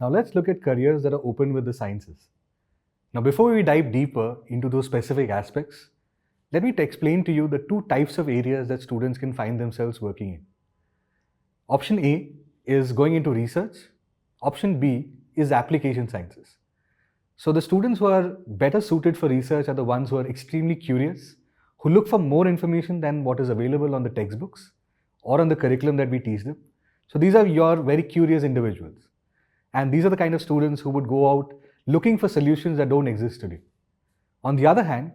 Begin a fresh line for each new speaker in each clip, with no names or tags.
Now let's look at careers that are open with the sciences. Now before we dive deeper into those specific aspects, let me explain to you the two types of areas that students can find themselves working in. Option A is going into research. Option B is application sciences. So the students who are better suited for research are the ones who are extremely curious, who look for more information than what is available on the textbooks or on the curriculum that we teach them. So these are your very curious individuals. And these are the kind of students who would go out looking for solutions that don't exist today. On the other hand,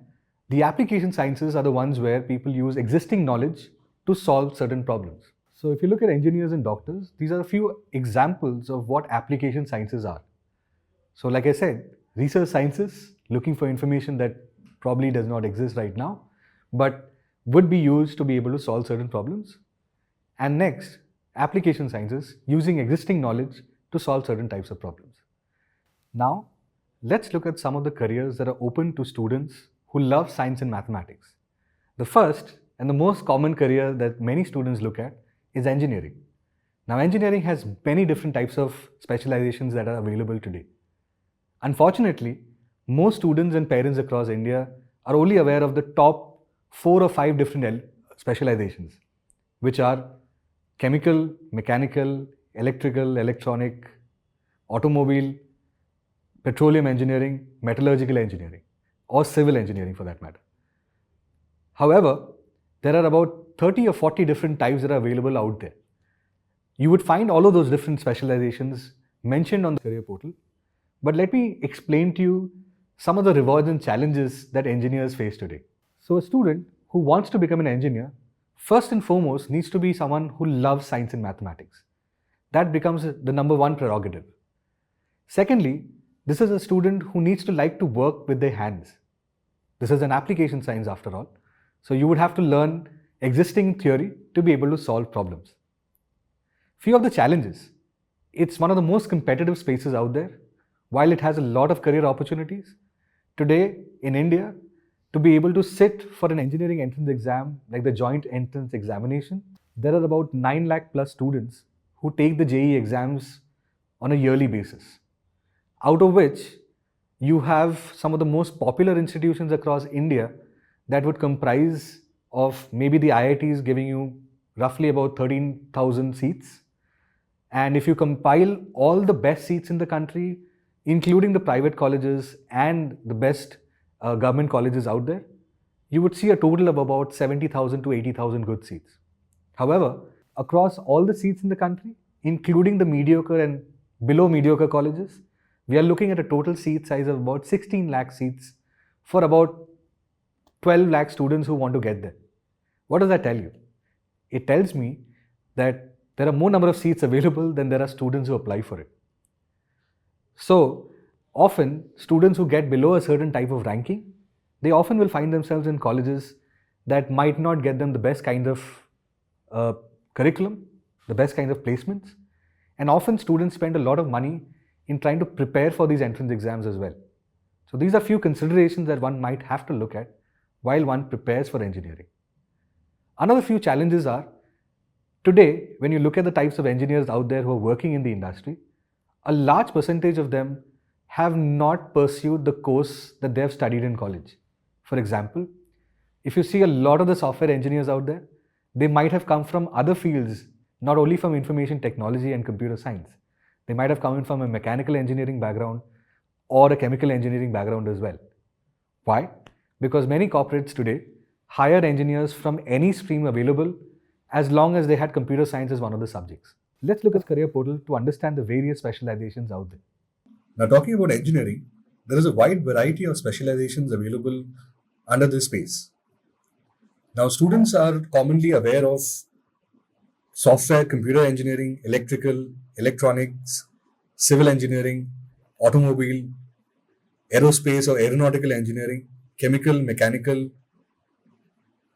the application sciences are the ones where people use existing knowledge to solve certain problems. So if you look at engineers and doctors, these are a few examples of what application sciences are. So like I said, research sciences, looking for information that probably does not exist right now, but would be used to be able to solve certain problems. And next, application sciences, using existing knowledge to solve certain types of problems. Now, let's look at some of the careers that are open to students who love science and mathematics. The first and the most common career that many students look at is engineering. Now, engineering has many different types of specializations that are available today. Unfortunately, most students and parents across India are only aware of the top 4 or 5 different specializations, which are chemical, mechanical, electrical, electronic, automobile, petroleum engineering, metallurgical engineering, or civil engineering for that matter. However, there are about 30 or 40 different types that are available out there. You would find all of those different specializations mentioned on the career portal, but let me explain to you some of the rewards and challenges that engineers face today. So a student who wants to become an engineer, first and foremost, needs to be someone who loves science and mathematics. That becomes the number one prerogative. Secondly, this is a student who needs to like to work with their hands. This is an application science after all. So you would have to learn existing theory to be able to solve problems. Few of the challenges. It's one of the most competitive spaces out there. While it has a lot of career opportunities, today in India, to be able to sit for an engineering entrance exam like the joint entrance examination, there are about 9 lakh plus students who take the JEE exams on a yearly basis, out of which you have some of the most popular institutions across India that would comprise of maybe the IITs giving you roughly about 13,000 seats. And if you compile all the best seats in the country, including the private colleges and the best government colleges out there, you would see a total of about 70,000 to 80,000 good seats. However, across all the seats in the country, including the mediocre and below mediocre colleges, we are looking at a total seat size of about 16 lakh seats for about 12 lakh students who want to get there. What does that tell you? It tells me that there are more number of seats available than there are students who apply for it. So often students who get below a certain type of ranking, they often will find themselves in colleges that might not get them the best kind of curriculum, the best kind of placements. And often students spend a lot of money in trying to prepare for these entrance exams as well. So these are few considerations that one might have to look at while one prepares for engineering. Another few challenges are, today, when you look at the types of engineers out there who are working in the industry, a large percentage of them have not pursued the course that they have studied in college. For example, if you see a lot of the software engineers out there, they might have come from other fields, not only from information technology and computer science. They might have come in from a mechanical engineering background or a chemical engineering background as well. Why? Because many corporates today hire engineers from any stream available as long as they had computer science as one of the subjects. Let's look at Career Portal to understand the various specializations out there.
Now, talking about engineering, there is a wide variety of specializations available under this space. Now, students are commonly aware of software, computer engineering, electrical, electronics, civil engineering, automobile, aerospace or aeronautical engineering, chemical, mechanical,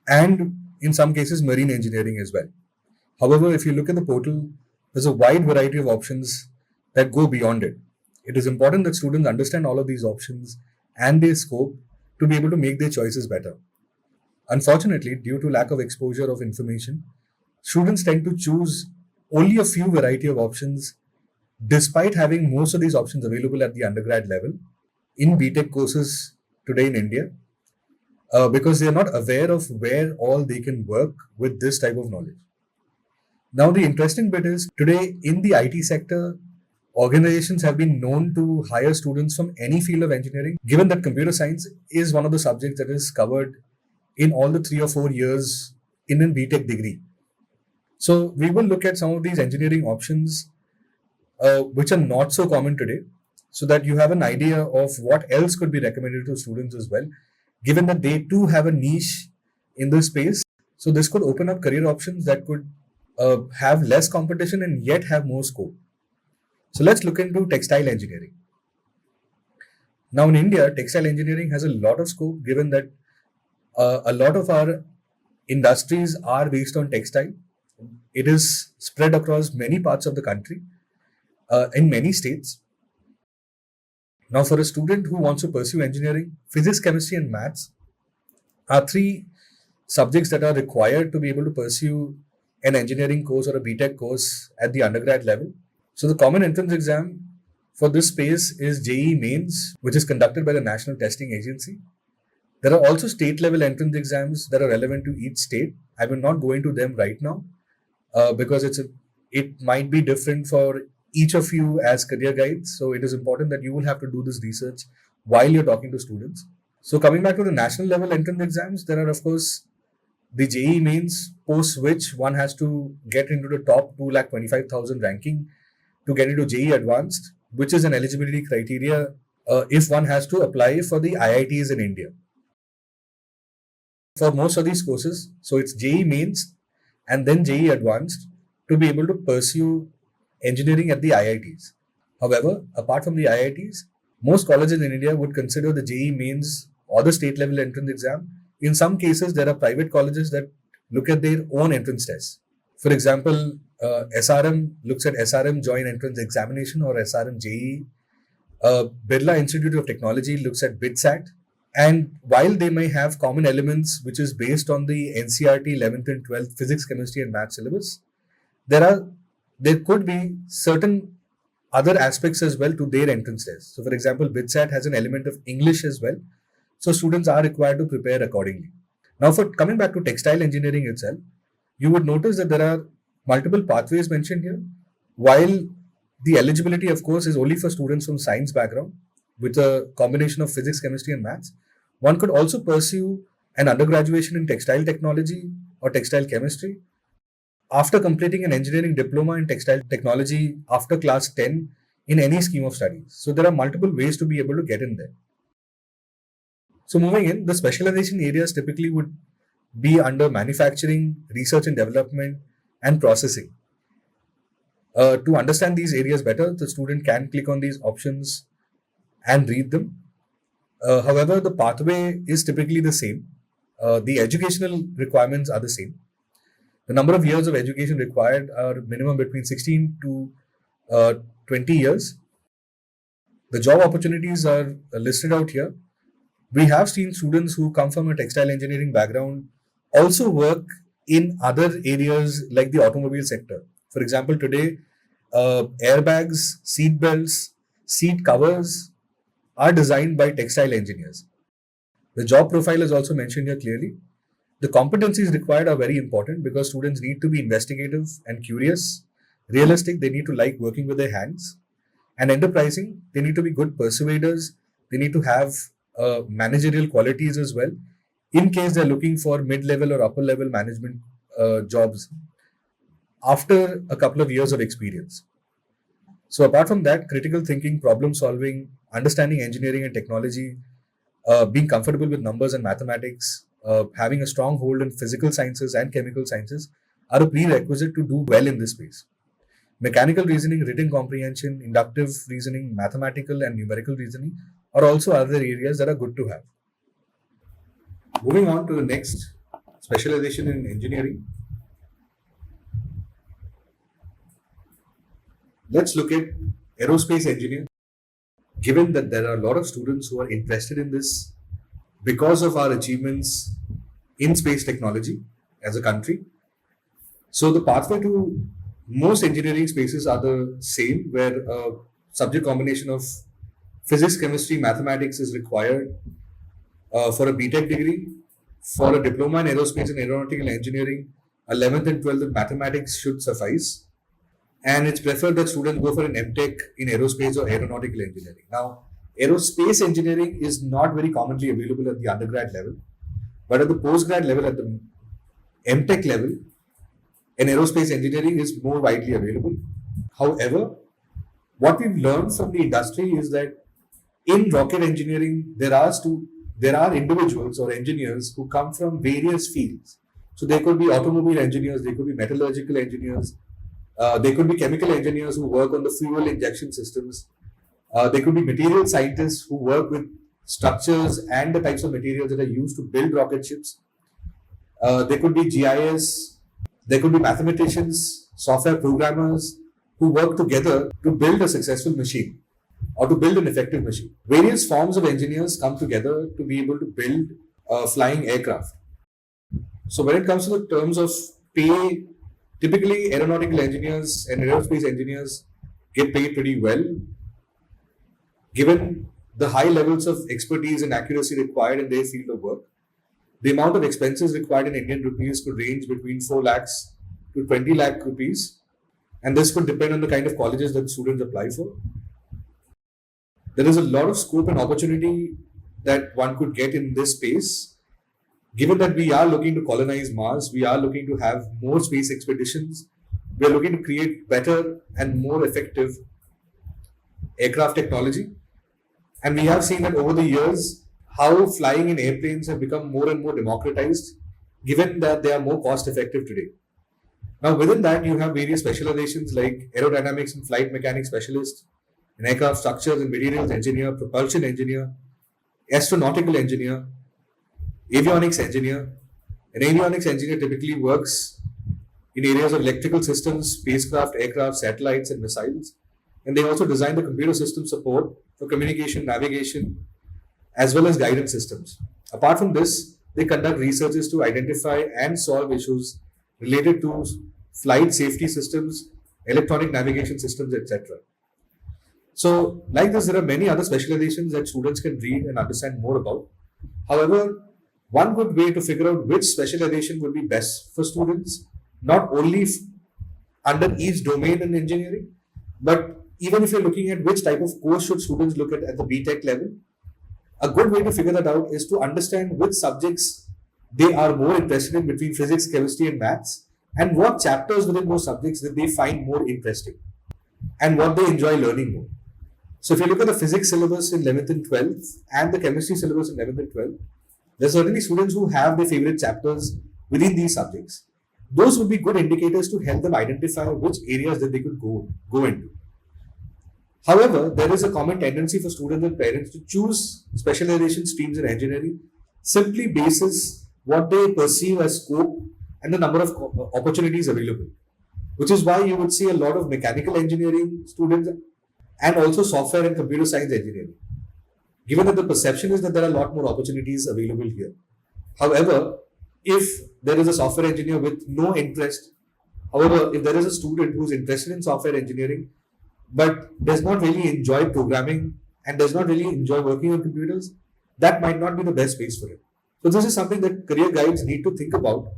and in some cases, marine engineering as well. However, if you look at the portal, there's a wide variety of options that go beyond it. It is important that students understand all of these options and their scope to be able to make their choices better. Unfortunately, due to lack of exposure of information, students tend to choose only a few variety of options despite having most of these options available at the undergrad level in BTech courses today in India, because they are not aware of where all they can work with this type of knowledge. Now, the interesting bit is today in the IT sector, organizations have been known to hire students from any field of engineering, given that computer science is one of the subjects that is covered in all the 3 or 4 years in a BTech degree. So, we will look at some of these engineering options which are not so common today, so that you have an idea of what else could be recommended to students as well, given that they too have a niche in this space. So, this could open up career options that could have less competition and yet have more scope. So let's look into textile engineering. Now in India, textile engineering has a lot of scope given that a lot of our industries are based on textile. It is spread across many parts of the country, in many states. Now for a student who wants to pursue engineering, physics, chemistry and maths are three subjects that are required to be able to pursue an engineering course or a BTech course at the undergrad level. So the common entrance exam for this space is JEE Mains, which is conducted by the National Testing Agency. There are also state level entrance exams that are relevant to each state. I will not go into them right now because it might be different for each of you as career guides. So it is important that you will have to do this research while you're talking to students. So coming back to the national level entrance exams, there are of course the JEE Mains, post which one has to get into the top 2,25,000 ranking to get into JEE Advanced, which is an eligibility criteria if one has to apply for the IITs in India. For most of these courses, so it's JEE Mains and then JEE Advanced to be able to pursue engineering at the IITs. However, apart from the IITs, most colleges in India would consider the JEE Mains or the state level entrance exam. In some cases, there are private colleges that look at their own entrance tests. For example, SRM looks at SRM Joint Entrance Examination or SRM JEE. Birla Institute of Technology looks at BITSAT. And while they may have common elements, which is based on the NCERT 11th and 12th physics, chemistry, and math syllabus, there could be certain other aspects as well to their entrance test. So, for example, BITSAT has an element of English as well. So students are required to prepare accordingly. Now, for coming back to textile engineering itself, you would notice that there are multiple pathways mentioned here. While the eligibility, of course, is only for students from science background with a combination of physics, chemistry, and maths, one could also pursue an undergraduation in textile technology or textile chemistry after completing an engineering diploma in textile technology after class 10 in any scheme of studies. So there are multiple ways to be able to get in there. So moving in, the specialization areas typically would be under manufacturing, research and development, and processing. To understand these areas better, the student can click on these options and read them. However, the pathway is typically the same. The educational requirements are the same. The number of years of education required are minimum between 16 to 20 years. The job opportunities are listed out here. We have seen students who come from a textile engineering background also work in other areas like the automobile sector. For example, today, airbags, seat belts, seat covers are designed by textile engineers. The job profile is also mentioned here clearly. The competencies required are very important because students need to be investigative and curious, realistic, they need to like working with their hands, and enterprising, they need to be good persuaders, they need to have managerial qualities as well, in case they're looking for mid-level or upper-level management jobs after a couple of years of experience. So apart from that, critical thinking, problem solving, understanding engineering and technology, being comfortable with numbers and mathematics, having a strong hold in physical sciences and chemical sciences are a prerequisite to do well in this space. Mechanical reasoning, written comprehension, inductive reasoning, mathematical and numerical reasoning are also other areas that are good to have. Moving on to the next specialization in engineering. Let's look at aerospace engineering. Given that there are a lot of students who are interested in this because of our achievements in space technology as a country, So the pathway to most engineering spaces are the same, where a subject combination of physics, chemistry, mathematics is required for a BTech degree. For a diploma in aerospace and aeronautical engineering, 11th and 12th in mathematics should suffice. And it's preferred that students go for an MTech in aerospace or aeronautical engineering. Now, aerospace engineering is not very commonly available at the undergrad level, but at the postgrad level, at the MTech level, an aerospace engineering is more widely available. However, what we've learned from the industry is that in rocket engineering, there are individuals or engineers who come from various fields. So they could be automobile engineers, they could be metallurgical engineers, they could be chemical engineers who work on the fuel injection systems. They could be material scientists who work with structures and the types of materials that are used to build rocket ships. There could be GIS, there could be mathematicians, software programmers who work together to build a successful machine or to build an effective machine. Various forms of engineers come together to be able to build a flying aircraft. So when it comes to the terms of pay, typically aeronautical engineers and aerospace engineers get paid pretty well, given the high levels of expertise and accuracy required in their field of work. The amount of expenses required in Indian rupees could range between 4 lakhs to 20 lakh rupees, and this could depend on the kind of colleges that students apply for. There is a lot of scope and opportunity that one could get in this space. Given that we are looking to colonize Mars, we are looking to have more space expeditions, we are looking to create better and more effective aircraft technology. And we have seen that over the years, how flying in airplanes have become more and more democratized, given that they are more cost effective today. Now, within that, you have various specializations like aerodynamics and flight mechanics specialist, an aircraft structures and materials engineer, propulsion engineer, astronautical engineer, avionics engineer. An avionics engineer typically works in areas of electrical systems, spacecraft, aircraft, satellites, and missiles. And they also design the computer system support for communication, navigation, as well as guidance systems. Apart from this, they conduct researches to identify and solve issues related to flight safety systems, electronic navigation systems, etc. So, like this, there are many other specializations that students can read and understand more about. However, one good way to figure out which specialization would be best for students, not only under each domain in engineering, but even if you're looking at which type of course should students look at the BTech level, a good way to figure that out is to understand which subjects they are more interested in between physics, chemistry, and maths, and what chapters within those subjects that they find more interesting and what they enjoy learning more. So, if you look at the physics syllabus in 11th and 12th and the chemistry syllabus in 11th and 12th, there are certainly students who have their favorite chapters within these subjects. Those would be good indicators to help them identify which areas that they could go into. However, there is a common tendency for students and parents to choose specialization streams in engineering simply basis what they perceive as scope and the number of opportunities available, which is why you would see a lot of mechanical engineering students and also software and computer science engineering, given that the perception is that there are a lot more opportunities available here. However, if there is a software engineer with no interest, however, if there is a student who is interested in software engineering but does not really enjoy programming and does not really enjoy working on computers, that might not be the best space for him. So this is something that career guides need to think about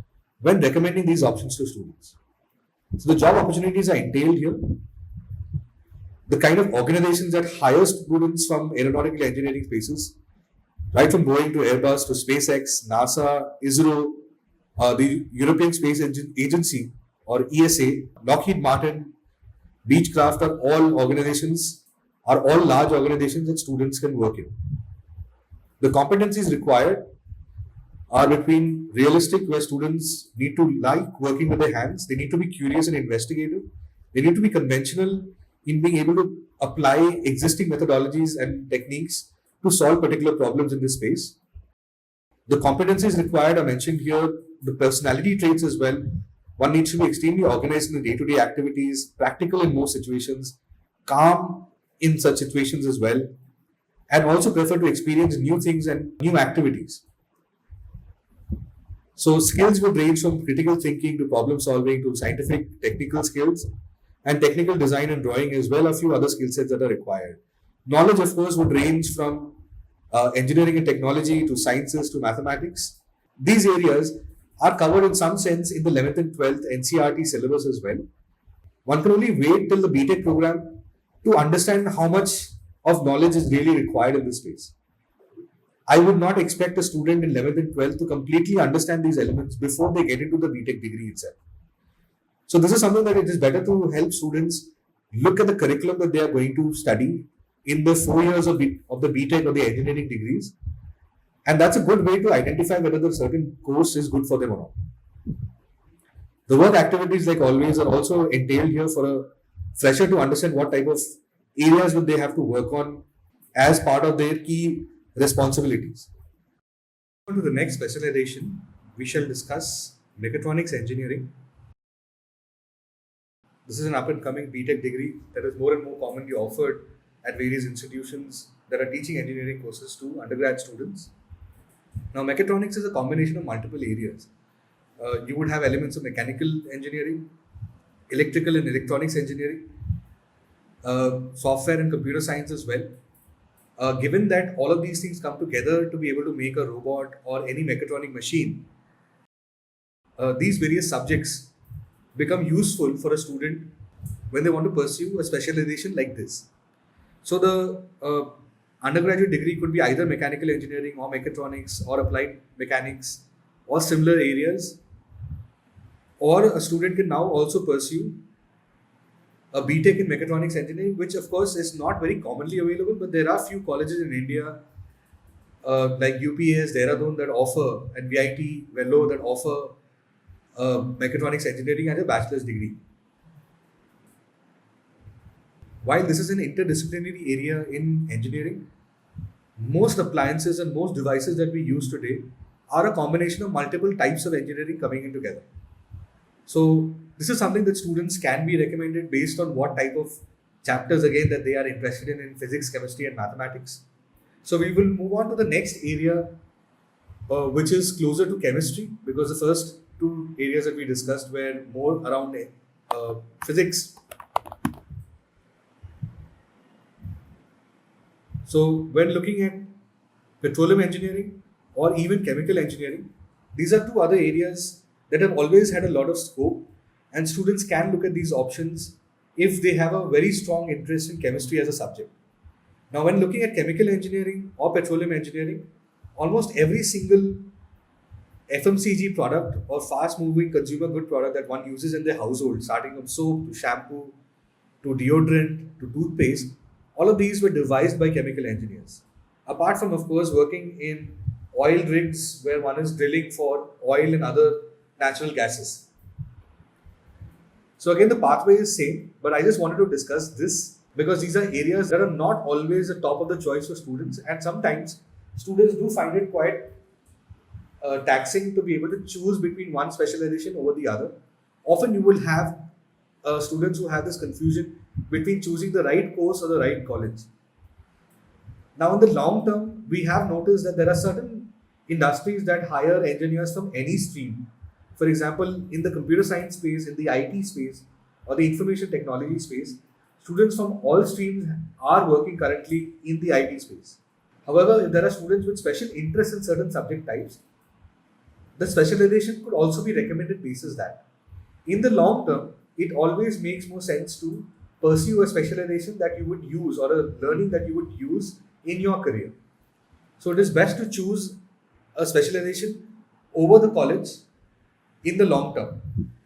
when recommending these options to students. So the job opportunities are entailed here. The kind of organizations that hire students from aeronautical engineering spaces, right from Boeing to Airbus to SpaceX, NASA, ISRO, the European Space Agency or ESA, Lockheed Martin, Beechcraft are all large organizations that students can work in. The competencies required are between realistic, where students need to like working with their hands, they need to be curious and investigative, they need to be conventional in being able to apply existing methodologies and techniques to solve particular problems in this space. The competencies required are mentioned here, the personality traits as well. One needs to be extremely organized in the day-to-day activities, practical in most situations, calm in such situations as well, and also prefer to experience new things and new activities. So skills would range from critical thinking to problem solving to scientific technical skills and technical design and drawing, as well a few other skill sets that are required. Knowledge, of course, would range from engineering and technology to sciences to mathematics. These areas are covered in some sense in the 11th and 12th NCRT syllabus as well. One can only wait till the BTech program to understand how much of knowledge is really required in this space. I would not expect a student in 11th and 12th to completely understand these elements before they get into the BTech degree itself. So this is something that it is better to help students look at the curriculum that they are going to study in the 4 years of the BTech or the engineering degrees. And that's a good way to identify whether the certain course is good for them or not. The work activities, like always, are also entailed here for a fresher to understand what type of areas would they have to work on as part of their key responsibilities. On to the next specialization, we shall discuss mechatronics engineering. This is an up and coming BTech degree that is more and more commonly offered at various institutions that are teaching engineering courses to undergrad students. Now, mechatronics is a combination of multiple areas. You would have elements of mechanical engineering, electrical and electronics engineering, software and computer science as well. Given that all of these things come together to be able to make a robot or any mechatronic machine, these various subjects become useful for a student when they want to pursue a specialization like this. So the undergraduate degree could be either mechanical engineering or mechatronics or applied mechanics or similar areas, or a student can now also pursue a BTech in mechatronics engineering, which of course is not very commonly available, but there are few colleges in India like UPS, Dehradun that offer, and VIT, Vellore that offer mechatronics engineering as a bachelor's degree. While this is an interdisciplinary area in engineering, most appliances and most devices that we use today are a combination of multiple types of engineering coming in together. So this is something that students can be recommended based on what type of chapters again that they are interested in physics, chemistry and mathematics. So we will move on to the next area, which is closer to chemistry, because the first two areas that we discussed were more around physics. So when looking at petroleum engineering or even chemical engineering, these are two other areas that have always had a lot of scope, and students can look at these options if they have a very strong interest in chemistry as a subject. Now, when looking at chemical engineering or petroleum engineering, almost every single FMCG product or fast moving consumer good product that one uses in their household, starting from soap to shampoo to deodorant to toothpaste, all of these were devised by chemical engineers. Apart from, of course, working in oil rigs where one is drilling for oil and other natural gases. So again, the pathway is same, but I just wanted to discuss this because these are areas that are not always the top of the choice for students, and sometimes students do find it quite taxing to be able to choose between one specialization over the other. Often you will have students who have this confusion between choosing the right course or the right college. Now, in the long term, we have noticed that there are certain industries that hire engineers from any stream. For example, in the computer science space, in the IT space, or the information technology space, students from all streams are working currently in the IT space. However, if there are students with special interest in certain subject types, the specialization could also be recommended basis that. In the long term, it always makes more sense to pursue a specialization that you would use or a learning that you would use in your career. So it is best to choose a specialization over the college in the long term.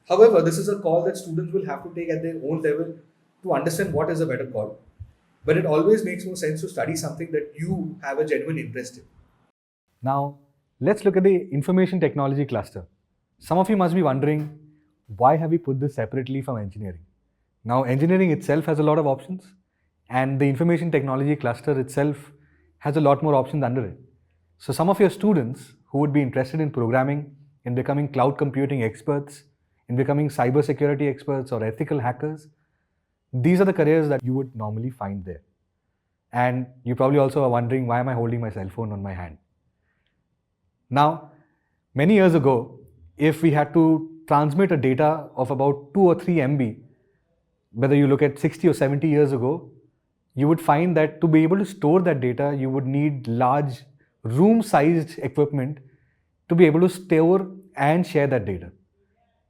However, this is a call that students will have to take at their own level to understand what is a better call. But it always makes more sense to study something that you have a genuine interest in.
Now, let's look at the information technology cluster. Some of you must be wondering, why have we put this separately from engineering? Now, engineering itself has a lot of options, and the information technology cluster itself has a lot more options under it. So some of your students who would be interested in programming, in becoming cloud computing experts, in becoming cybersecurity experts or ethical hackers, these are the careers that you would normally find there. And you probably also are wondering, why am I holding my cell phone on my hand? Now, many years ago, if we had to transmit a data of about 2 or 3 MB, whether you look at 60 or 70 years ago, you would find that to be able to store that data, you would need large room-sized equipment to be able to store and share that data.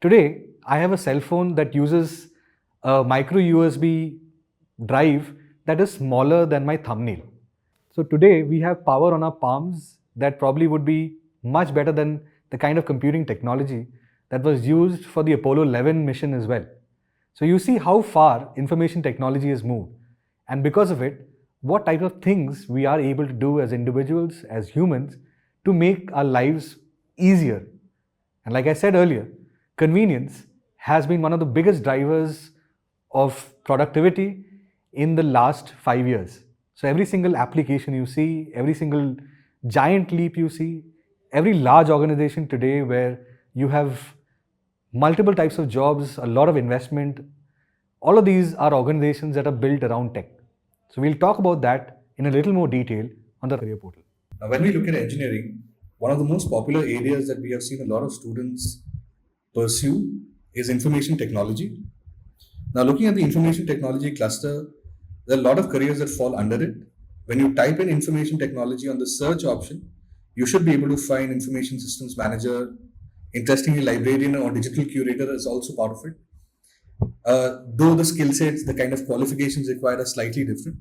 Today, I have a cell phone that uses a micro USB drive that is smaller than my thumbnail. So today we have power on our palms that probably would be much better than the kind of computing technology that was used for the Apollo 11 mission as well. So you see how far information technology has moved, and because of it, what type of things we are able to do as individuals, as humans, to make our lives easier. And like I said earlier, convenience has been one of the biggest drivers of productivity in the last 5 years. So every single application you see, every single giant leap you see, every large organization today where you have multiple types of jobs, a lot of investment, all of these are organizations that are built around tech. So we'll talk about that in a little more detail on the career portal.
Now, when we look at engineering, one of the most popular areas that we have seen a lot of students pursue is information technology. Now, looking at the information technology cluster, there are a lot of careers that fall under it. When you type in information technology on the search option, you should be able to find information systems manager. Interestingly, librarian or digital curator is also part of it. Though the skill sets, the kind of qualifications required are slightly different.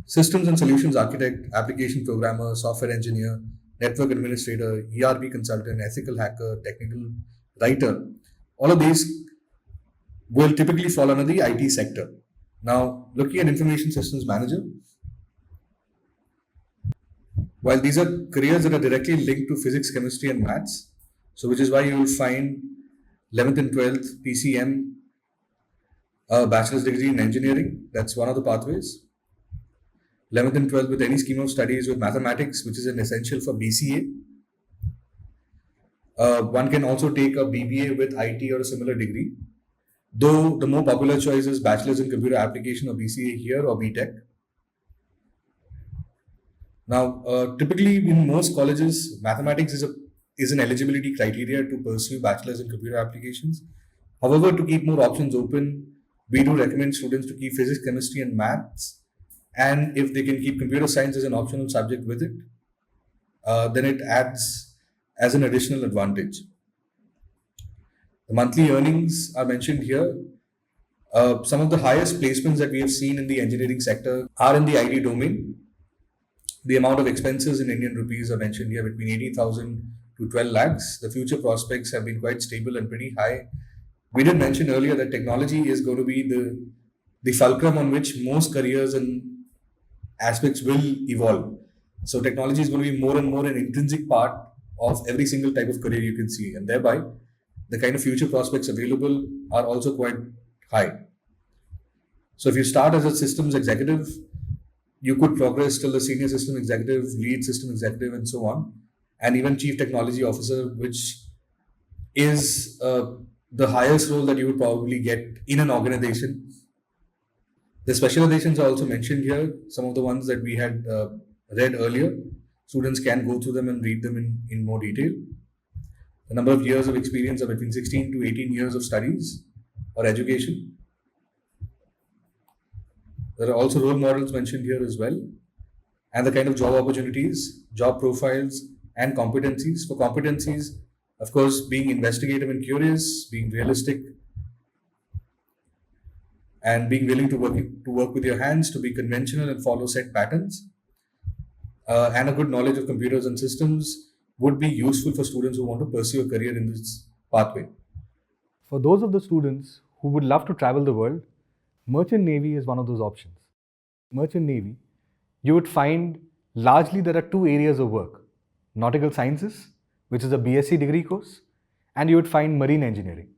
Systems and solutions architect, application programmer, software engineer, network administrator, ERP consultant, ethical hacker, technical writer, all of these will typically fall under the IT sector. Now, looking at information systems manager, while these are careers that are directly linked to physics, chemistry, and maths, so which is why you will find 11th and 12th PCM, bachelor's degree in engineering, that's one of the pathways. 11th and 12th with any scheme of studies with mathematics, which is an essential for BCA. One can also take a BBA with IT or a similar degree, though the more popular choice is bachelor's in computer application or BCA here or BTech. Now, typically in most colleges, mathematics is an eligibility criteria to pursue bachelor's in computer applications. However, to keep more options open, we do recommend students to keep physics, chemistry, and maths. And if they can keep computer science as an optional subject with it, then it adds as an additional advantage. The monthly earnings are mentioned here. Some of the highest placements that we have seen in the engineering sector are in the IT domain. The amount of expenses in Indian rupees are mentioned here between 80,000 to 12 lakhs. The future prospects have been quite stable and pretty high. We did mention earlier that technology is going to be the fulcrum on which most careers and aspects will evolve. So technology is going to be more and more an intrinsic part of every single type of career you can see, and thereby the kind of future prospects available are also quite high. So if you start as a systems executive, you could progress till the senior system executive, lead system executive, and so on, and even chief technology officer, which is the highest role that you would probably get in an organization. The specializations are also mentioned here, some of the ones that we had read earlier. Students can go through them and read them in more detail. The number of years of experience are between 16 to 18 years of studies or education. There are also role models mentioned here as well, and the kind of job opportunities, job profiles, and competencies. For competencies, of course, being investigative and curious, being realistic, and being willing to work with your hands, to be conventional and follow set patterns, and a good knowledge of computers and systems would be useful for students who want to pursue a career in this pathway.
For those of the students who would love to travel the world, Merchant Navy is one of those options. Merchant Navy, you would find largely there are two areas of work: nautical sciences, which is a BSc degree course, and you would find marine engineering.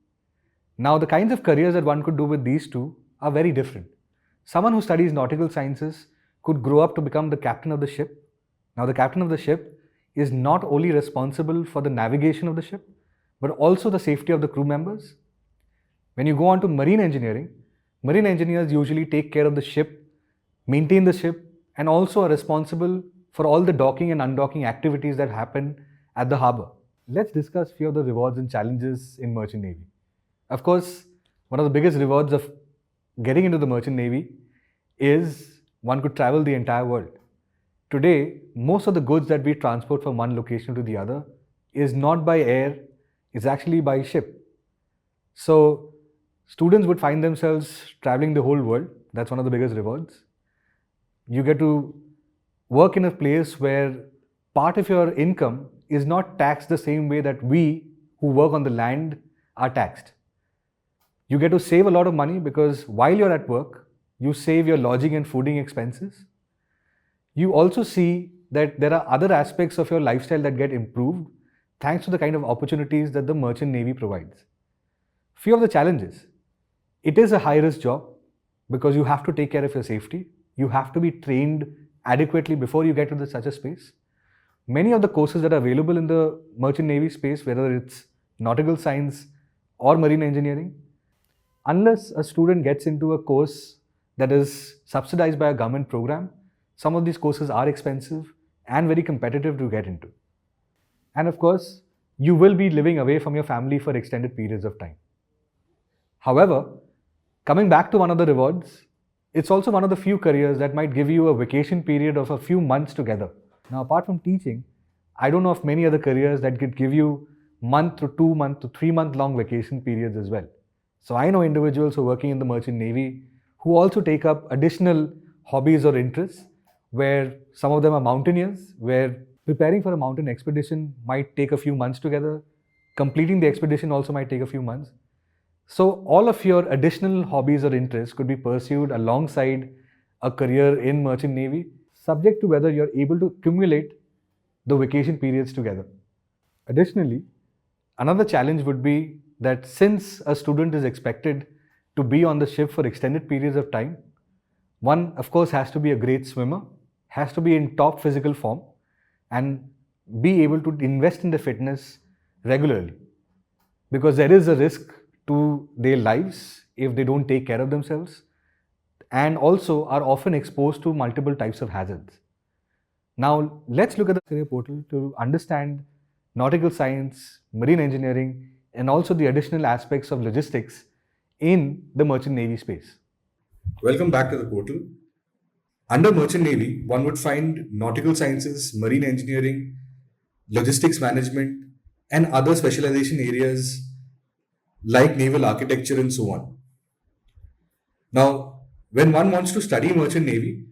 Now, the kinds of careers that one could do with these two are very different. Someone who studies nautical sciences could grow up to become the captain of the ship. Now, the captain of the ship is not only responsible for the navigation of the ship, but also the safety of the crew members. When you go on to marine engineering, marine engineers usually take care of the ship, maintain the ship, and also are responsible for all the docking and undocking activities that happen at the harbor. let's discuss few of the rewards and challenges in Merchant Navy. Of course, one of the biggest rewards of getting into the Merchant Navy is one could travel the entire world. Today, most of the goods that we transport from one location to the other is not by air, it's actually by ship. So, students would find themselves traveling the whole world. That's one of the biggest rewards. You get to work in a place where part of your income is not taxed the same way that we who work on the land are taxed. You get to save a lot of money because while you're at work, you save your lodging and fooding expenses. You also see that there are other aspects of your lifestyle that get improved thanks to the kind of opportunities that the Merchant Navy provides. Few of the challenges. It is a high risk job because you have to take care of your safety. You have to be trained adequately before you get to such a space. Many of the courses that are available in the Merchant Navy space, whether it's nautical science or marine engineering, unless a student gets into a course that is subsidized by a government program, some of these courses are expensive and very competitive to get into. And of course, you will be living away from your family for extended periods of time. However, coming back to one of the rewards, it's also one of the few careers that might give you a vacation period of a few months together. Now, apart from teaching, I don't know of many other careers that could give you month to 2 month to 3 month long vacation periods as well. So I know individuals who are working in the Merchant Navy who also take up additional hobbies or interests, where some of them are mountaineers, where preparing for a mountain expedition might take a few months together. Completing the expedition also might take a few months. So all of your additional hobbies or interests could be pursued alongside a career in Merchant Navy, subject to whether you're able to accumulate the vacation periods together. Additionally, another challenge would be that since a student is expected to be on the ship for extended periods of time, one, of course, has to be a great swimmer, has to be in top physical form, and be able to invest in the fitness regularly. Because there is a risk to their lives if they don't take care of themselves, and also are often exposed to multiple types of hazards. Now, let's look at the career portal to understand nautical science, marine engineering, and also the additional aspects of logistics in the Merchant Navy space.
Welcome back to the portal. Under Merchant Navy, one would find nautical sciences, marine engineering, logistics management, and other specialization areas like naval architecture and so on. Now, when one wants to study Merchant Navy,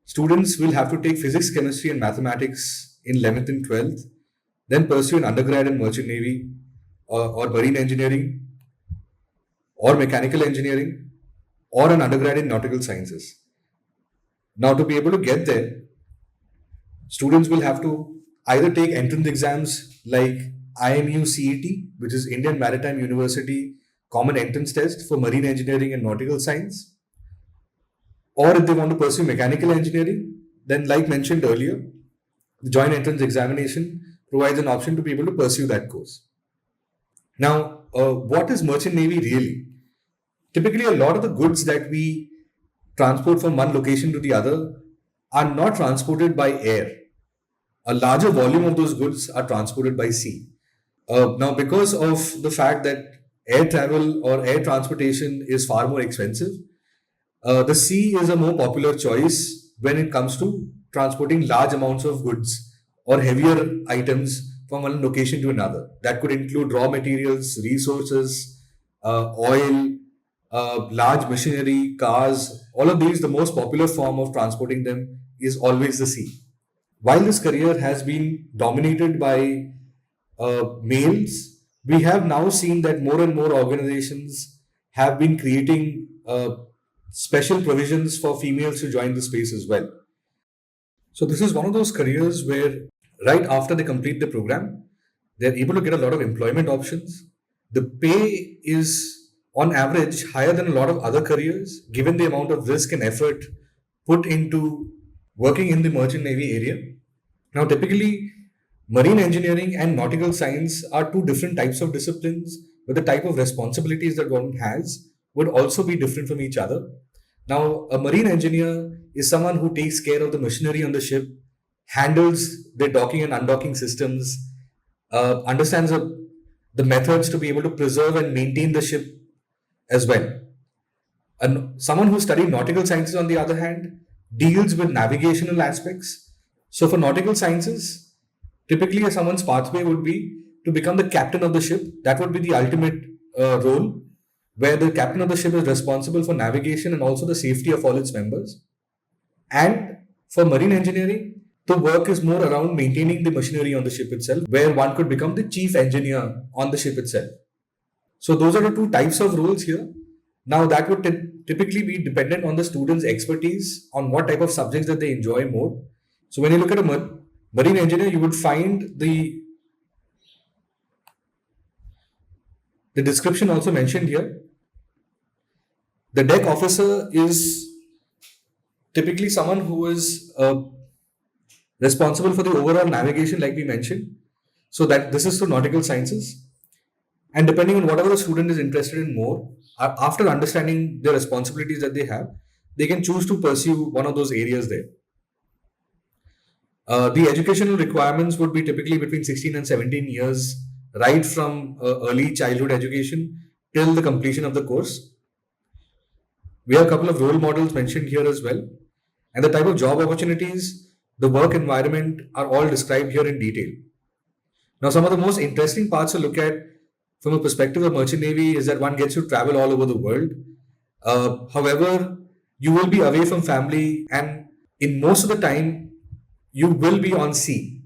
students will have to take physics, chemistry, and mathematics in 11th and 12th, then pursue an undergrad in Merchant Navy or marine engineering or mechanical engineering or an undergrad in nautical sciences. Now, to be able to get there, students will have to either take entrance exams like IMU CET, which is Indian Maritime University Common Entrance Test for marine engineering and nautical science, or if they want to pursue mechanical engineering, then, like mentioned earlier, the joint entrance examination provides an option to be able to pursue that course. Now, what is Merchant Navy really? Typically, a lot of the goods that we transport from one location to the other are not transported by air. A larger volume of those goods are transported by sea. Now, because of the fact that air travel or air transportation is far more expensive, the sea is a more popular choice when it comes to transporting large amounts of goods or heavier items from one location to another. That could include raw materials, resources, oil, large machinery, cars. All of these, the most popular form of transporting them is always the sea. While this career has been dominated by males, we have now seen that more and more organizations have been creating special provisions for females to join the space as well. So, this is one of those careers where, right after they complete the program, they're able to get a lot of employment options. The pay is, on average, higher than a lot of other careers, given the amount of risk and effort put into working in the Merchant Navy area. Now, typically, marine engineering and nautical science are two different types of disciplines, but the type of responsibilities that one has would also be different from each other. Now, a marine engineer is someone who takes care of the machinery on the ship, handles the docking and undocking systems, understands the methods to be able to preserve and maintain the ship as well. And someone who studied nautical sciences, on the other hand, deals with navigational aspects. So for nautical sciences, typically someone's pathway would be to become the captain of the ship. That would be the ultimate role, where the captain of the ship is responsible for navigation and also the safety of all its members. And for marine engineering, the work is more around maintaining the machinery on the ship itself, where one could become the chief engineer on the ship itself. So those are the two types of roles here. Now that would typically be dependent on the student's expertise on what type of subjects that they enjoy more. So when you look at a marine engineer, you would find the description also mentioned here. The deck officer is typically someone who is responsible for the overall navigation, like we mentioned. So that this is through nautical sciences. And depending on whatever the student is interested in more, after understanding the responsibilities that they have, they can choose to pursue one of those areas there. The educational requirements would be typically between 16 and 17 years, right from early childhood education till the completion of the course. We have a couple of role models mentioned here as well. And the type of job opportunities, the work environment are all described here in detail. Now, some of the most interesting parts to look at from a perspective of Merchant Navy is that one gets to travel all over the world. However, you will be away from family, and in most of the time, you will be on sea.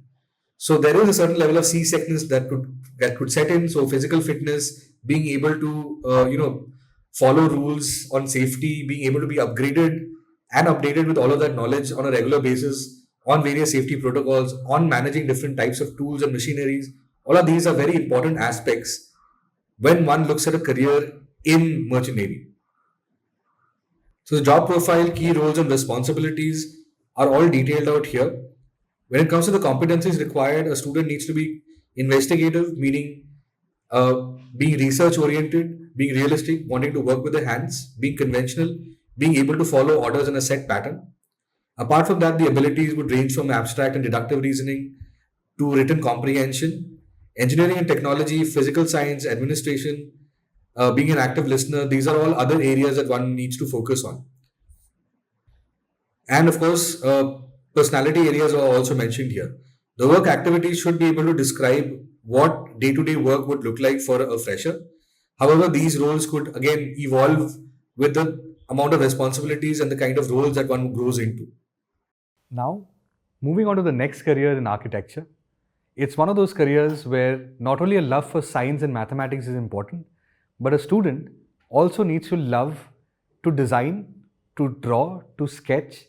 So there is a certain level of seasickness that could set in. So physical fitness, being able to follow rules on safety, being able to be upgraded and updated with all of that knowledge on a regular basis on various safety protocols, on managing different types of tools and machineries. All of these are very important aspects when one looks at a career in Merchant Navy. So the job profile, key roles and responsibilities are all detailed out here. When it comes to the competencies required, a student needs to be investigative, meaning being research oriented, being realistic, wanting to work with the hands, being conventional, being able to follow orders in a set pattern. Apart from that, the abilities would range from abstract and deductive reasoning to written comprehension, engineering and technology, physical science, administration, being an active listener. These are all other areas that one needs to focus on. And of course, personality areas are also mentioned here. The work activities should be able to describe what day-to-day work would look like for a fresher. However, these roles could again evolve with the amount of responsibilities and the kind of roles that one grows into.
Now, moving on to the next career in architecture. It's one of those careers where not only a love for science and mathematics is important, but a student also needs to love to design, to draw, to sketch,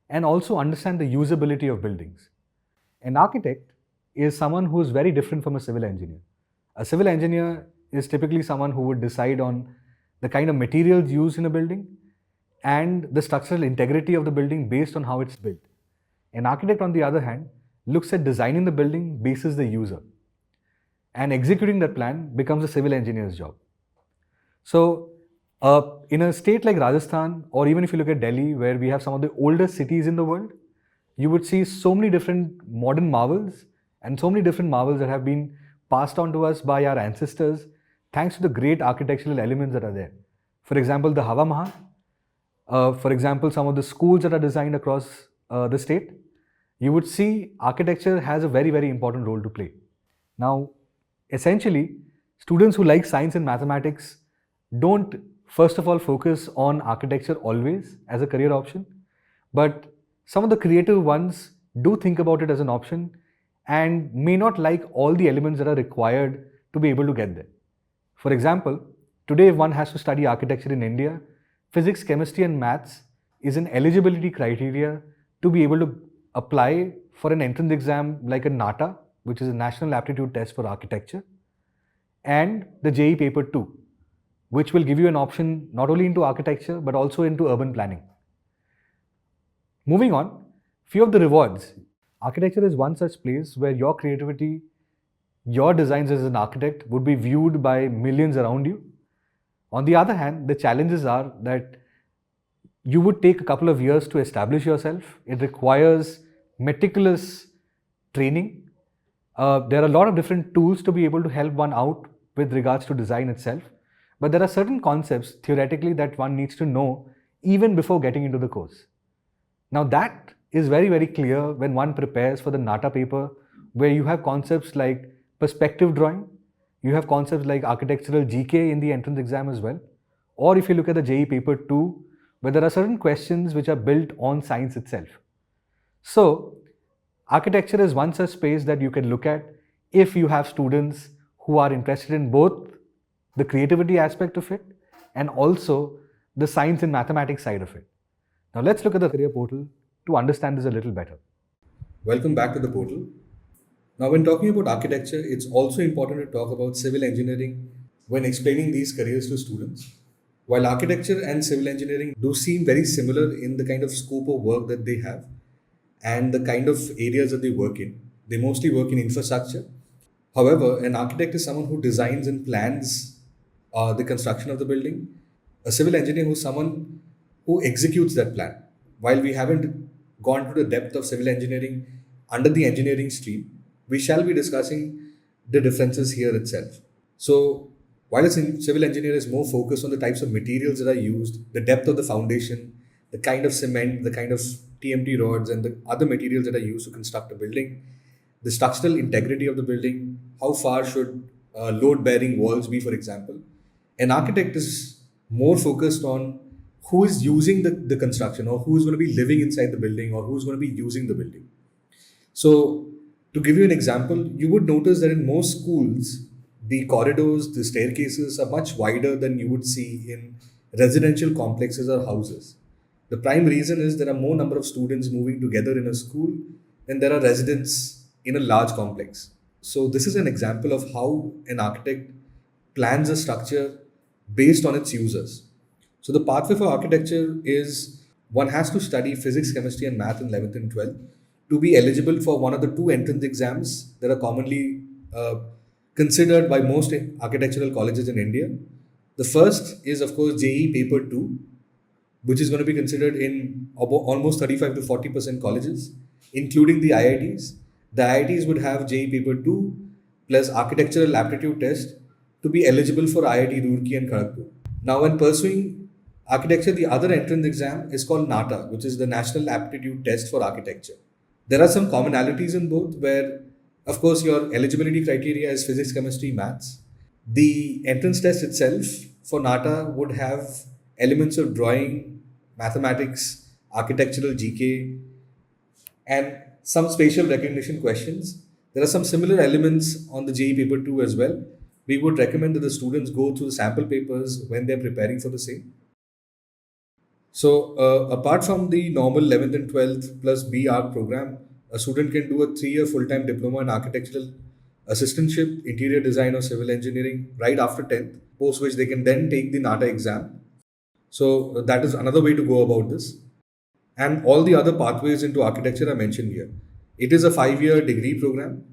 and also understand the usability of buildings. An architect is someone who is very different from a civil engineer. A civil engineer is typically someone who would decide on the kind of materials used in a building and the structural integrity of the building based on how it's built. An architect, on the other hand, looks at designing the building basis the user, and executing that plan becomes a civil engineer's job. So, in a state like Rajasthan, or even if you look at Delhi, where we have some of the oldest cities in the world, you would see so many different modern marvels and so many different marvels that have been passed on to us by our ancestors thanks to the great architectural elements that are there. For example, the Hawa Mahal, for example, some of the schools that are designed across the state, you would see architecture has a very, very important role to play. Now, essentially, students who like science and mathematics don't first of all focus on architecture always as a career option, but some of the creative ones do think about it as an option and may not like all the elements that are required to be able to get there. For example, today if one has to study architecture in India, physics, chemistry and maths is an eligibility criteria to be able to apply for an entrance exam like a NATA, which is a National Aptitude Test for Architecture, and the JEE Paper 2, which will give you an option not only into architecture but also into urban planning. Moving on, few of the rewards. Architecture is one such place where your creativity, your designs as an architect would be viewed by millions around you. On the other hand, the challenges are that you would take a couple of years to establish yourself. It requires meticulous training. There are a lot of different tools to be able to help one out with regards to design itself, but there are certain concepts theoretically that one needs to know even before getting into the course. Now, that is very, very clear when one prepares for the NATA paper, where you have concepts like perspective drawing, you have concepts like architectural GK in the entrance exam as well. Or if you look at the JEE paper 2, where there are certain questions which are built on science itself. So, architecture is one such space that you can look at if you have students who are interested in both the creativity aspect of it and also the science and mathematics side of it. Now let's look at the career portal to understand this a little better.
Welcome back to the portal. Now, when talking about architecture, it's also important to talk about civil engineering when explaining these careers to students. While architecture and civil engineering do seem very similar in the kind of scope of work that they have and the kind of areas that they work in, they mostly work in infrastructure. However, an architect is someone who designs and plans the construction of the building. A civil engineer who's someone who executes that plan. While we haven't gone to the depth of civil engineering under the engineering stream, we shall be discussing the differences here itself. So, while a civil engineer is more focused on the types of materials that are used, the depth of the foundation, the kind of cement, the kind of TMT rods, and the other materials that are used to construct a building, the structural integrity of the building, how far should load bearing walls be, for example. An architect is more focused on who is using the construction or who is going to be living inside the building or who's going to be using the building. So, to give you an example, you would notice that in most schools, the corridors, the staircases are much wider than you would see in residential complexes or houses. The prime reason is there are more number of students moving together in a school than there are residents in a large complex. So, this is an example of how an architect plans a structure based on its users. So, the pathway for architecture is one has to study physics, chemistry, and math in 11th and 12th to be eligible for one of the two entrance exams that are commonly considered by most architectural colleges in India. The first is, of course, JEE Paper 2, which is going to be considered in almost 35 to 40% colleges, including the IITs. The IITs would have JEE Paper 2 plus architectural aptitude test to be eligible for IIT Roorkee and Kharagpur. Now, when pursuing architecture, the other entrance exam is called NATA, which is the National Aptitude Test for Architecture. There are some commonalities in both where, of course, your eligibility criteria is physics, chemistry, maths. The entrance test itself for NATA would have elements of drawing, mathematics, architectural GK, and some spatial recognition questions. There are some similar elements on the JEE Paper 2 as well. We would recommend that the students go through the sample papers when they're preparing for the same. So, apart from the normal 11th and 12th plus B.Arch program, a student can do a 3-year full-time diploma in architectural assistantship, interior design, or civil engineering right after 10th, post which they can then take the NATA exam. So, that is another way to go about this. And all the other pathways into architecture are mentioned here. It is a 5-year degree program.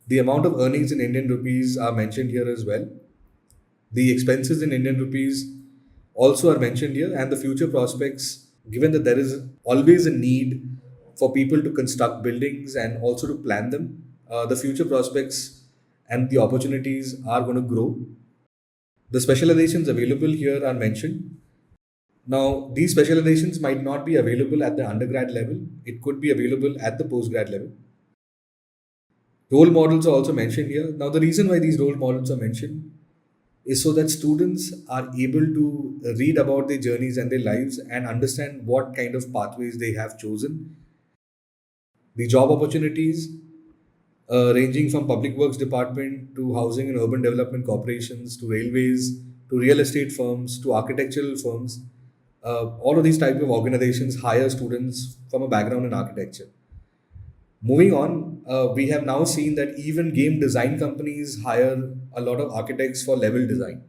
The amount of earnings in Indian rupees are mentioned here as well. The expenses in Indian rupees also are mentioned here, and the future prospects, given that there is always a need for people to construct buildings and also to plan them, the future prospects and the opportunities are going to grow. The specializations available here are mentioned. Now, these specializations might not be available at the undergrad level, it could be available at the postgrad level. Role models are also mentioned here. Now, the reason why these role models are mentioned is so that students are able to read about their journeys and their lives and understand what kind of pathways they have chosen. The job opportunities ranging from public works department to housing and urban development corporations to railways to real estate firms to architectural firms, all of these type of organizations hire students from a background in architecture. Moving on, we have now seen that even game design companies hire a lot of architects for level design.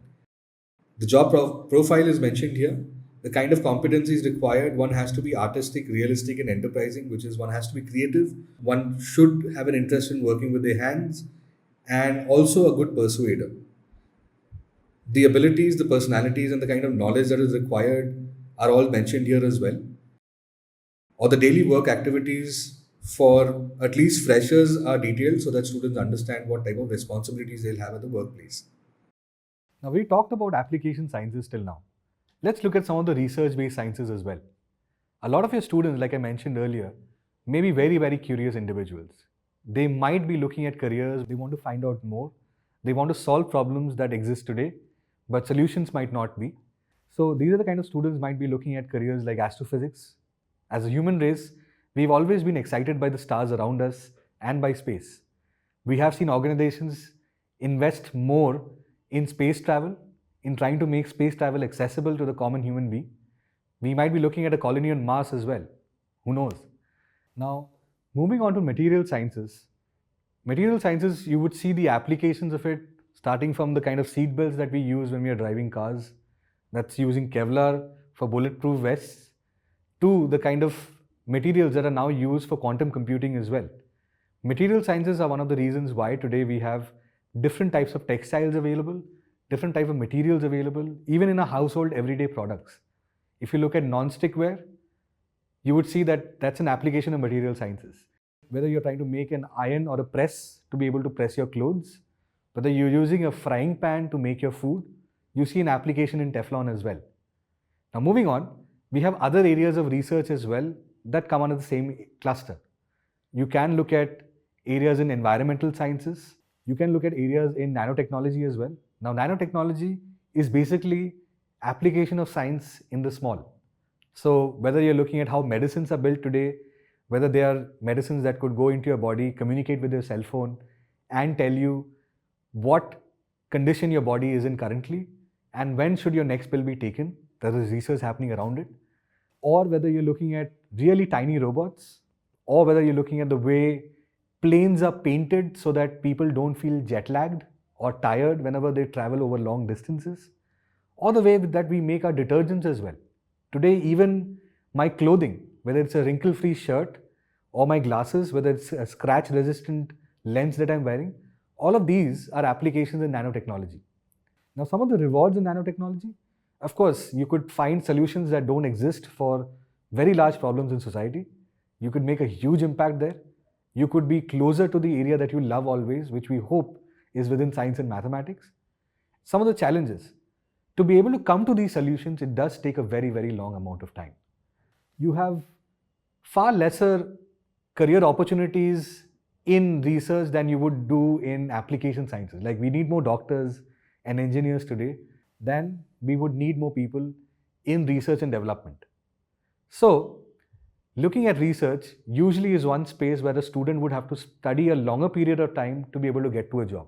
The job profile is mentioned here. The kind of competencies required, one has to be artistic, realistic, and enterprising, which is one has to be creative. One should have an interest in working with their hands and also a good persuader. The abilities, the personalities, and the kind of knowledge that is required are all mentioned here as well. Or the daily work activities for at least freshers are detailed so that students understand what type of responsibilities they'll have at the workplace.
Now, we talked about application sciences till now. Let's look at some of the research based sciences as well. A lot of your students, like I mentioned earlier, may be very, very curious individuals. They might be looking at careers, they want to find out more, they want to solve problems that exist today, but solutions might not be. So, these are the kind of students might be looking at careers like astrophysics. As a human race, we've always been excited by the stars around us and by space. We have seen organizations invest more in space travel, in trying to make space travel accessible to the common human being. We might be looking at a colony on Mars as well. Who knows? Now, moving on to material sciences. Material sciences, you would see the applications of it starting from the kind of seat belts that we use when we are driving cars, that's using Kevlar for bulletproof vests, to the kind of materials that are now used for quantum computing as well. Material sciences are one of the reasons why today we have different types of textiles available, different type of materials available, even in our household everyday products. If you look at non-stick ware, you would see that that's an application of material sciences. Whether you're trying to make an iron or a press to be able to press your clothes, whether you're using a frying pan to make your food, you see an application in Teflon as well. Now, moving on, we have other areas of research as well that come under the same cluster. You can look at areas in environmental sciences. You can look at areas in nanotechnology as well. Now, nanotechnology is basically application of science in the small. So, whether you're looking at how medicines are built today, whether they are medicines that could go into your body, communicate with your cell phone, and tell you what condition your body is in currently, and when should your next pill be taken, there is research happening around it. Or whether you're looking at really tiny robots, or whether you're looking at the way planes are painted so that people don't feel jet lagged or tired whenever they travel over long distances, or the way that we make our detergents as well. Today, even my clothing, whether it's a wrinkle free shirt or my glasses, whether it's a scratch resistant lens that I'm wearing, all of these are applications in nanotechnology. Now, some of the rewards in nanotechnology, of course, you could find solutions that don't exist for very large problems in society. You could make a huge impact there. You could be closer to the area that you love always, which we hope is within science and mathematics. Some of the challenges, to be able to come to these solutions, it does take a very, very long amount of time. You have far lesser career opportunities in research than you would do in application sciences. Like, we need more doctors and engineers today than we would need more people in research and development. So, looking at research usually is one space where a student would have to study a longer period of time to be able to get to a job.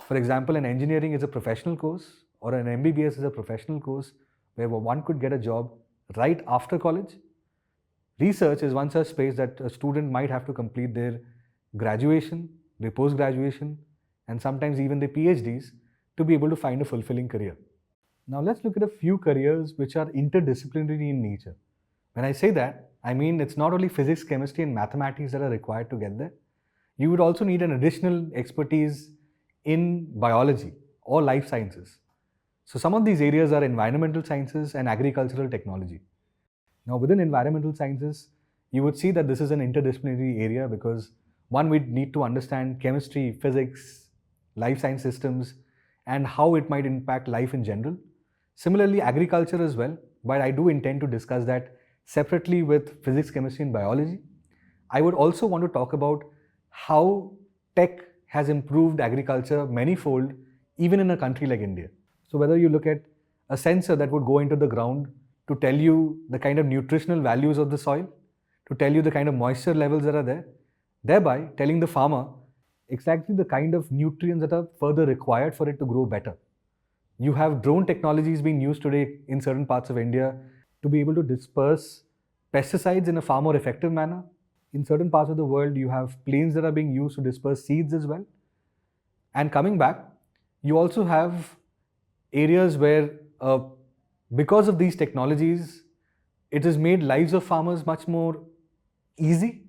For example, an engineering is a professional course, or an MBBS is a professional course where one could get a job right after college. Research is one such space that a student might have to complete their graduation, their post-graduation, and sometimes even their PhDs to be able to find a fulfilling career. Now, let's look at a few careers which are interdisciplinary in nature. When I say that, I mean it's not only physics, chemistry, and mathematics that are required to get there. You would also need an additional expertise in biology or life sciences. So, some of these areas are environmental sciences and agricultural technology. Now, within environmental sciences, you would see that this is an interdisciplinary area because one, we need to understand chemistry, physics, life science systems, and how it might impact life in general. Similarly, agriculture as well, but I do intend to discuss that separately with physics, chemistry, and biology. I would also want to talk about how tech has improved agriculture manifold, even in a country like India. So, whether you look at a sensor that would go into the ground to tell you the kind of nutritional values of the soil, to tell you the kind of moisture levels that are there, thereby telling the farmer exactly the kind of nutrients that are further required for it to grow better. You have drone technologies being used today in certain parts of India to be able to disperse pesticides in a far more effective manner. In certain parts of the world, you have planes that are being used to disperse seeds as well. And coming back, you also have areas where, because of these technologies, it has made lives of farmers much more easy.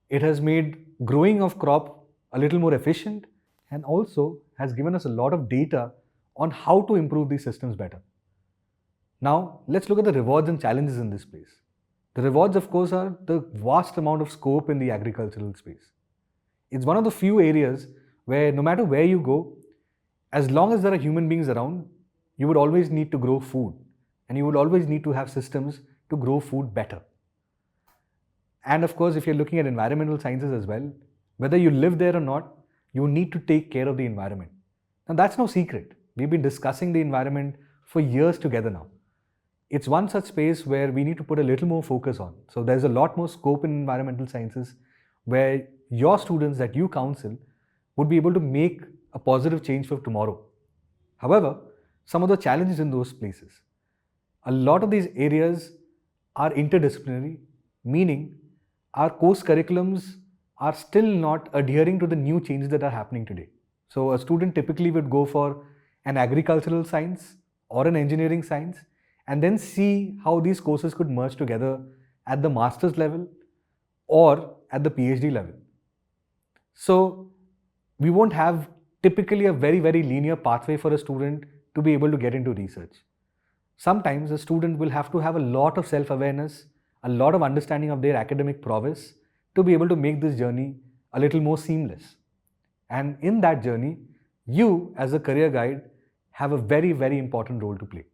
It has made growing of crop a little more efficient, and also has given us a lot of data on how to improve these systems better. Now, let's look at the rewards and challenges in this space. The rewards, of course, are the vast amount of scope in the agricultural space. It's one of the few areas where no matter where you go, as long as there are human beings around, you would always need to grow food, and you would always need to have systems to grow food better. And of course, if you're looking at environmental sciences as well, whether you live there or not, you need to take care of the environment. Now, that's no secret. We've been discussing the environment for years together now. It's one such space where we need to put a little more focus on. So there's a lot more scope in environmental sciences where your students that you counsel would be able to make a positive change for tomorrow. However, some of the challenges in those places. A lot of these areas are interdisciplinary, meaning our course curriculums are still not adhering to the new changes that are happening today. So a student typically would go for an agricultural science or an engineering science and then see how these courses could merge together at the master's level or at the PhD level. So we won't have typically a very, very linear pathway for a student to be able to get into research. Sometimes a student will have to have a lot of self-awareness, a lot of understanding of their academic prowess to be able to make this journey a little more seamless. And in that journey, you as a career guide have a very, very important role to play.